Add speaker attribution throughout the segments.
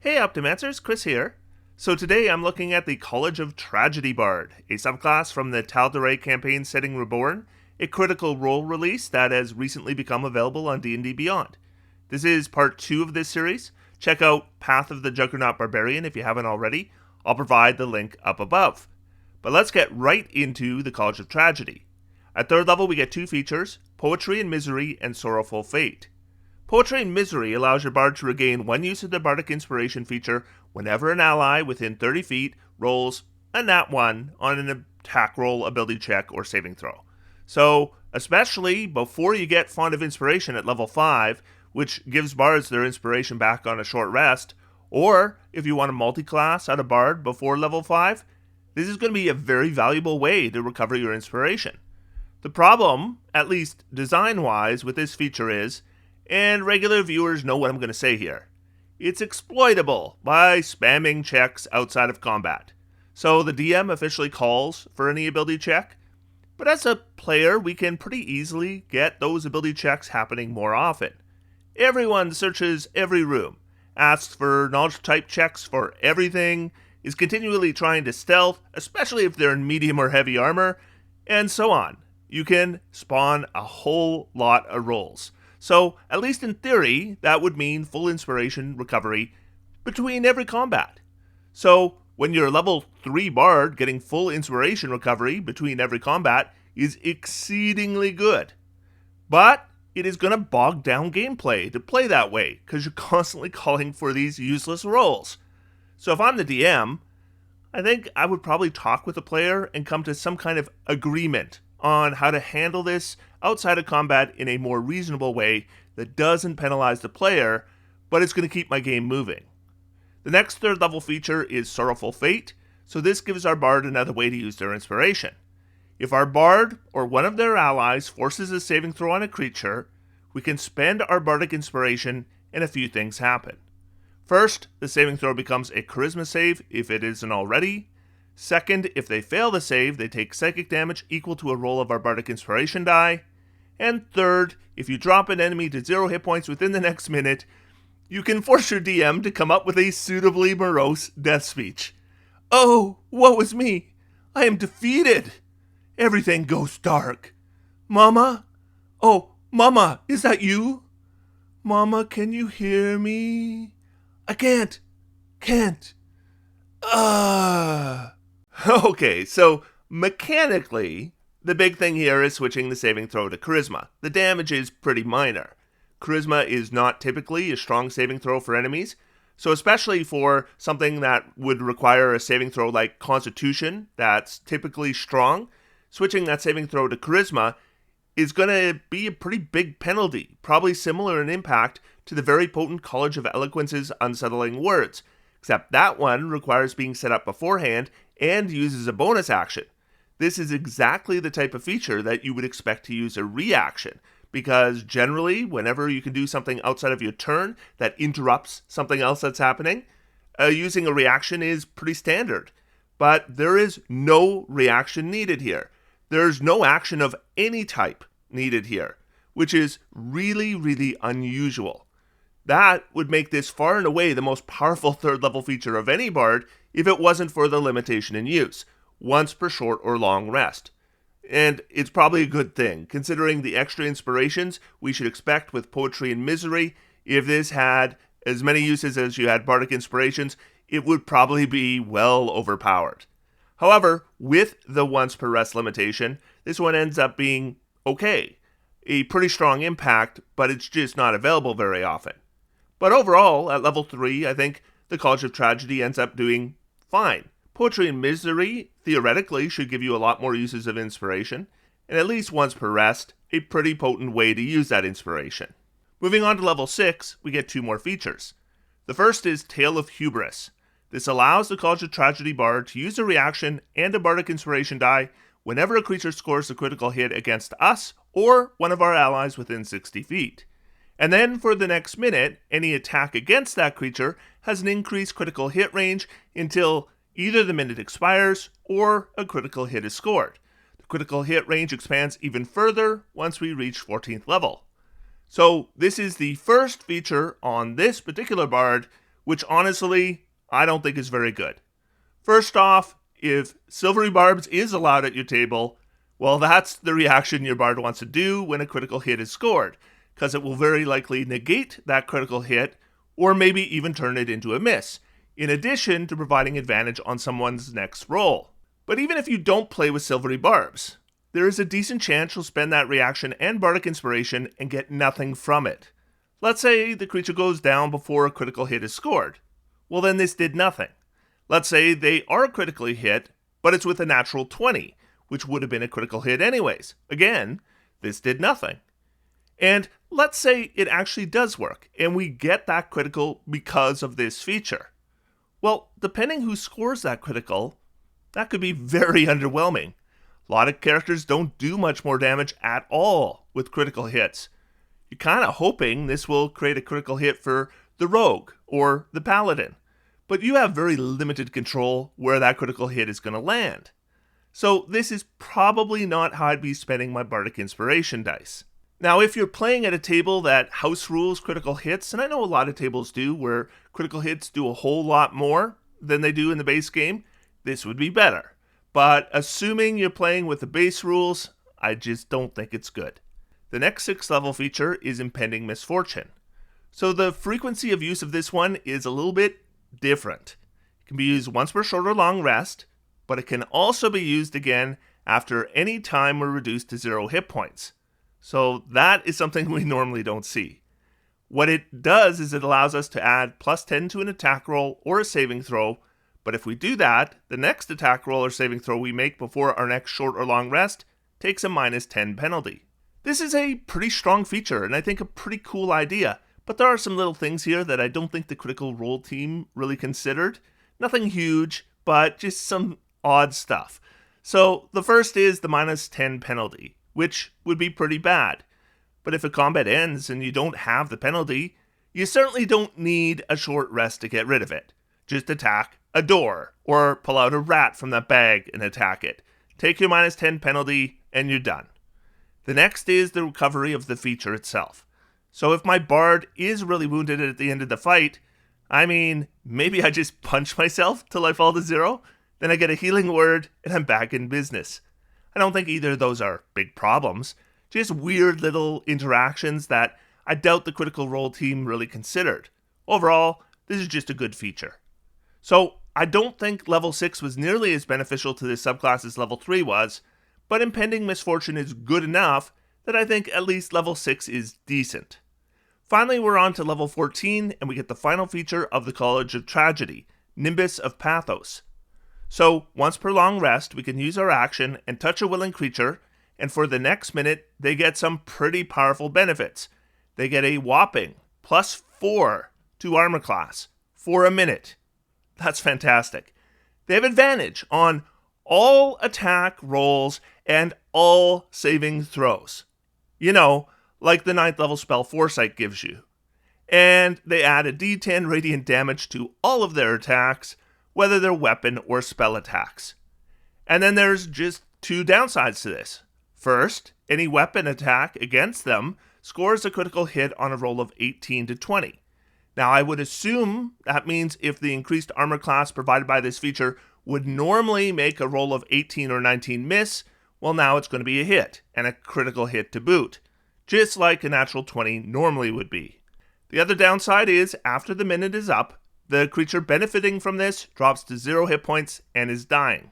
Speaker 1: Hey Optimancers, Chris here. So today I'm looking at the College of Tragedy Bard, a subclass from the Tal'Dorei campaign setting Reborn, a critical role release that has recently become available on D&D Beyond. This is part 2 of this series. Check out Path of the Juggernaut Barbarian if you haven't already. I'll provide the link up above. But let's get right into the College of Tragedy. At 3rd level we get 2 features, Poetry and Misery and Sorrowful Fate. Poetry and Misery allows your bard to regain 1 use of the Bardic Inspiration feature whenever an ally within 30 feet rolls a nat 1 on an attack roll, ability check, or saving throw. So, especially before you get Font of Inspiration at level 5, which gives bards their inspiration back on a short rest, or if you want to multi-class out of bard before level 5, this is going to be a very valuable way to recover your inspiration. The problem, at least design-wise, with this feature is, and regular viewers know what I'm going to say here, it's exploitable by spamming checks outside of combat. So the DM officially calls for any ability check, but as a player we can pretty easily get those ability checks happening more often. Everyone searches every room, asks for knowledge type checks for everything, is continually trying to stealth, especially if they're in medium or heavy armor, and so on. You can spawn a whole lot of rolls. So, at least in theory, that would mean full inspiration recovery between every combat. So, when you're level 3 bard, getting full inspiration recovery between every combat is exceedingly good. But it is going to bog down gameplay to play that way, because you're constantly calling for these useless rolls. So if I'm the DM, I think I would probably talk with the player and come to some kind of agreement on how to handle this outside of combat in a more reasonable way that doesn't penalize the player, but it's going to keep my game moving. The next 3rd level feature is Sorrowful Fate, so this gives our bard another way to use their inspiration. If our bard or one of their allies forces a saving throw on a creature, we can spend our bardic inspiration and a few things happen. First, the saving throw becomes a charisma save if it isn't already. Second, if they fail the save, they take psychic damage equal to a roll of our Bardic Inspiration die. And third, if you drop an enemy to 0 hit points within the next minute, you can force your DM to come up with a suitably morose death speech. Oh, woe is me! I am defeated! Everything goes dark. Mama? Oh, Mama, is that you? Mama, can you hear me? I can't. Okay, so mechanically, the big thing here is switching the saving throw to Charisma. The damage is pretty minor. Charisma is not typically a strong saving throw for enemies, so especially for something that would require a saving throw like Constitution that's typically strong, switching that saving throw to Charisma is going to be a pretty big penalty, probably similar in impact to the very potent College of Eloquence's Unsettling Words, except that one requires being set up beforehand and uses a bonus action. This is exactly the type of feature that you would expect to use a reaction, because generally, whenever you can do something outside of your turn that interrupts something else that's happening, using a reaction is pretty standard. But there is no reaction needed here. There's no action of any type needed here, which is really, really unusual. That would make this far and away the most powerful 3rd level feature of any bard if it wasn't for the limitation in use, once per short or long rest. And it's probably a good thing, considering the extra inspirations we should expect with Poetry and Misery. If this had as many uses as you had Bardic Inspirations, it would probably be well overpowered. However, with the once per rest limitation, this one ends up being okay. A pretty strong impact, but it's just not available very often. But overall, at level 3, I think the College of Tragedy ends up doing fine. Poetry and Misery, theoretically, should give you a lot more uses of inspiration, and at least once per rest, a pretty potent way to use that inspiration. Moving on to level 6, we get 2 more features. The first is Tale of Hubris. This allows the College of Tragedy Bard to use a reaction and a Bardic Inspiration die whenever a creature scores a critical hit against us or one of our allies within 60 feet. And then for the next minute, any attack against that creature has an increased critical hit range until either the minute expires or a critical hit is scored. The critical hit range expands even further once we reach 14th level. So this is the first feature on this particular bard which honestly, I don't think is very good. First off, if Silvery Barbs is allowed at your table, well, that's the reaction your bard wants to do when a critical hit is scored, because it will very likely negate that critical hit, or maybe even turn it into a miss, in addition to providing advantage on someone's next roll. But even if you don't play with Silvery Barbs, there is a decent chance you'll spend that reaction and Bardic Inspiration and get nothing from it. Let's say the creature goes down before a critical hit is scored. Well, then this did nothing. Let's say they are critically hit, but it's with a natural 20, which would have been a critical hit anyways. Again, this did nothing. And let's say it actually does work, and we get that critical because of this feature. Well, depending who scores that critical, that could be very underwhelming. A lot of characters don't do much more damage at all with critical hits. You're kind of hoping this will create a critical hit for the rogue or the paladin, but you have very limited control where that critical hit is going to land. So this is probably not how I'd be spending my Bardic Inspiration dice. Now, if you're playing at a table that house rules critical hits, and I know a lot of tables do, where critical hits do a whole lot more than they do in the base game, this would be better. But assuming you're playing with the base rules, I just don't think it's good. The next 6th level feature is Impending Misfortune. So the frequency of use of this one is a little bit different. It can be used once per short or long rest, but it can also be used again after any time we're reduced to 0 hit points. So that is something we normally don't see. What it does is it allows us to add +10 to an attack roll or a saving throw, but if we do that, the next attack roll or saving throw we make before our next short or long rest takes a -10 penalty. This is a pretty strong feature, and I think a pretty cool idea, but there are some little things here that I don't think the Critical Role team really considered. Nothing huge, but just some odd stuff. So the first is the -10 penalty, which would be pretty bad. But if a combat ends and you don't have the penalty, you certainly don't need a short rest to get rid of it. Just attack a door, or pull out a rat from that bag and attack it. Take your -10 penalty, and you're done. The next is the recovery of the feature itself. So if my bard is really wounded at the end of the fight, maybe I just punch myself till I fall to 0, then I get a healing word, and I'm back in business. I don't think either of those are big problems, just weird little interactions that I doubt the Critical Role team really considered. Overall, this is just a good feature. So I don't think level 6 was nearly as beneficial to this subclass as level 3 was, but Impending Misfortune is good enough that I think at least level 6 is decent. Finally, we're on to level 14, and we get the final feature of the College of Tragedy, Nimbus of Pathos. So, once per long rest, we can use our action and touch a willing creature, and for the next minute, they get some pretty powerful benefits. They get a whopping +4 to armor class for a minute. That's fantastic. They have advantage on all attack rolls and all saving throws. Like the 9th level spell Foresight gives you. And they add a d10 radiant damage to all of their attacks, whether they're weapon or spell attacks. And then there's just 2 downsides to this. First, any weapon attack against them scores a critical hit on a roll of 18 to 20. Now, I would assume that means if the increased armor class provided by this feature would normally make a roll of 18 or 19 miss, well, now it's going to be a hit, and a critical hit to boot, just like a natural 20 normally would be. The other downside is, after the minute is up, the creature benefiting from this drops to 0 hit points and is dying.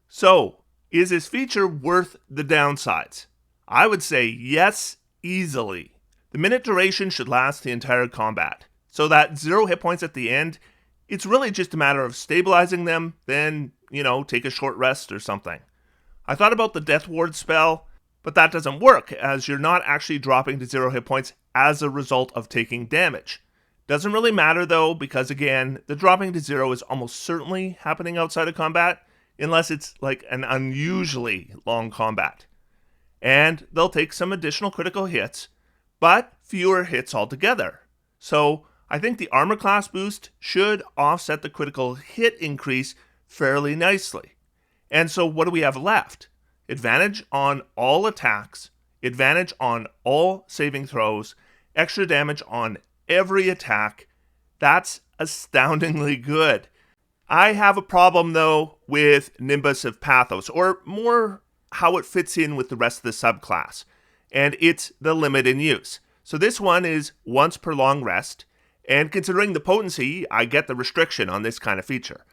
Speaker 1: So, is this feature worth the downsides? I would say yes, easily. The minute duration should last the entire combat. So that 0 hit points at the end, it's really just a matter of stabilizing them, then, take a short rest or something. I thought about the Death Ward spell, but that doesn't work, as you're not actually dropping to 0 hit points as a result of taking damage. Doesn't really matter though, because again, the dropping to 0 is almost certainly happening outside of combat, unless it's like an unusually long combat. And they'll take some additional critical hits, but fewer hits altogether. So, I think the armor class boost should offset the critical hit increase fairly nicely. And so what do we have left? Advantage on all attacks, advantage on all saving throws, extra damage on every attack, That's astoundingly good. I have a problem, though, with Nimbus of Pathos, or more how it fits in with the rest of the subclass, and it's the limit in use. So this one is once per long rest, and considering the potency, I get the restriction on this kind of feature.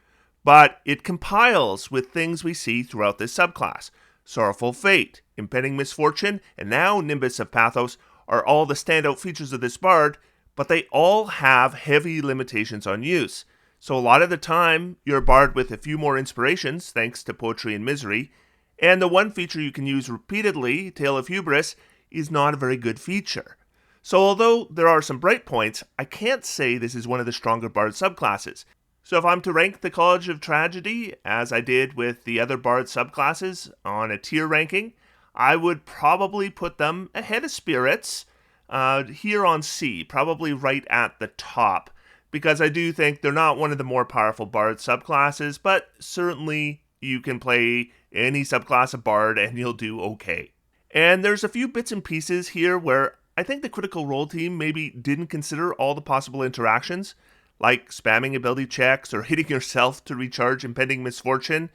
Speaker 1: But it compiles with things we see throughout this subclass. Sorrowful Fate, Impending Misfortune, and now Nimbus of Pathos are all the standout features of this bard, but they all have heavy limitations on use. So a lot of the time, you're a bard with a few more inspirations, thanks to Poetry and Misery, and the one feature you can use repeatedly, Tale of Hubris, is not a very good feature. So although there are some bright points, I can't say this is one of the stronger bard subclasses. So if I'm to rank the College of Tragedy, as I did with the other bard subclasses on a tier ranking, I would probably put them ahead of Spirits, here on C, probably right at the top, because I do think they're not one of the more powerful bard subclasses, but certainly you can play any subclass of bard and you'll do okay. And there's a few bits and pieces here where I think the Critical Role team maybe didn't consider all the possible interactions, like spamming ability checks or hitting yourself to recharge Impending Misfortune.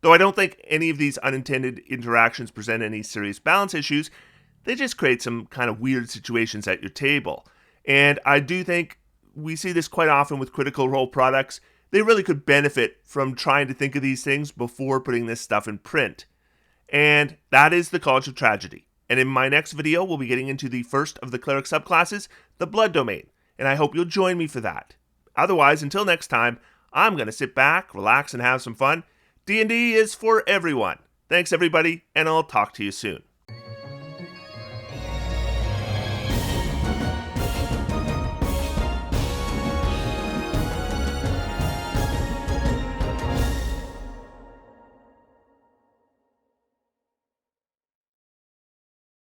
Speaker 1: Though I don't think any of these unintended interactions present any serious balance issues, they just create some kind of weird situations at your table. And I do think we see this quite often with Critical Role products. They really could benefit from trying to think of these things before putting this stuff in print. And that is the College of Tragedy. And in my next video, we'll be getting into the first of the cleric subclasses, the Blood Domain. And I hope you'll join me for that. Otherwise, until next time, I'm going to sit back, relax, and have some fun. D&D is for everyone. Thanks, everybody, and I'll talk to you soon.